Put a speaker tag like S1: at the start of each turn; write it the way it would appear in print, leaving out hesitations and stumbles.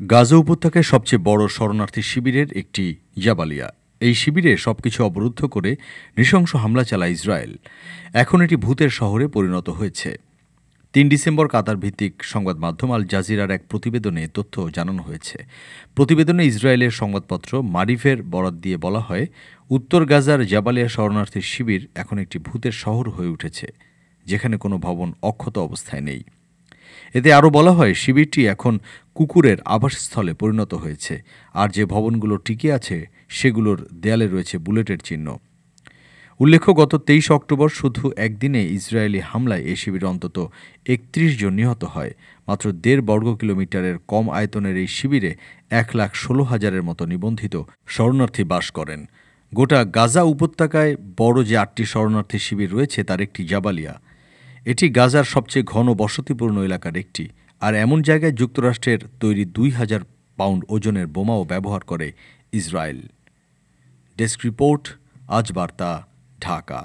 S1: গাজা উপত্যকায় সবচেয়ে বড় শরণার্থী শিবিরের একটি জাবালিয়া। এই শিবিরে সবকিছু অবরুদ্ধ করে নৃশংস হামলা চালায় ইসরায়েল। এখন এটি ভূতের শহরে পরিণত হয়েছে। ৩ ডিসেম্বর কাতার ভিত্তিক সংবাদ মাধ্যম আল জাজিরার এক প্রতিবেদনে তথ্য জানানো হয়েছে। প্রতিবেদনে ইসরায়েলের সংবাদপত্র মারিফের বরাত দিয়ে বলা হয়, উত্তর গাজার জাবালিয়া শরণার্থী শিবির এখন একটি ভূতের শহর হয়ে উঠেছে, যেখানে কোনো ভবন অক্ষত অবস্থায় নেই। এতে আরও বলা হয়, শিবিরটি এখন কুকুরের আবাসস্থলে পরিণত হয়েছে, আর যে ভবনগুলো টিকে আছে সেগুলোর দেয়ালে রয়েছে বুলেটের চিহ্ন। উল্লেখ্য, গত ২৩ অক্টোবর শুধু একদিনে ইসরায়েলি হামলায় এই শিবিরে অন্তত ৩১ জন নিহত হয়। মাত্র ১.৫ বর্গ কিলোমিটারের কম আয়তনের এই শিবিরে ১,১৬,০০০-এর মতো নিবন্ধিত শরণার্থী বাস করেন। গোটা গাজা উপত্যকায় বড় যে ৮টি শরণার্থী শিবির রয়েছে তার একটি জাবালিয়া। এটি গাজার সবচেয়ে ঘন বসতিপূর্ণ এলাকার একটি, আর এমন জায়গায় যুক্তরাষ্ট্রের তৈরি ২,০০০ পাউন্ড ওজনের বোমাও ব্যবহার করে ইসরায়েল। ডেস্ক রিপোর্ট, আজ বার্তা, ঢাকা।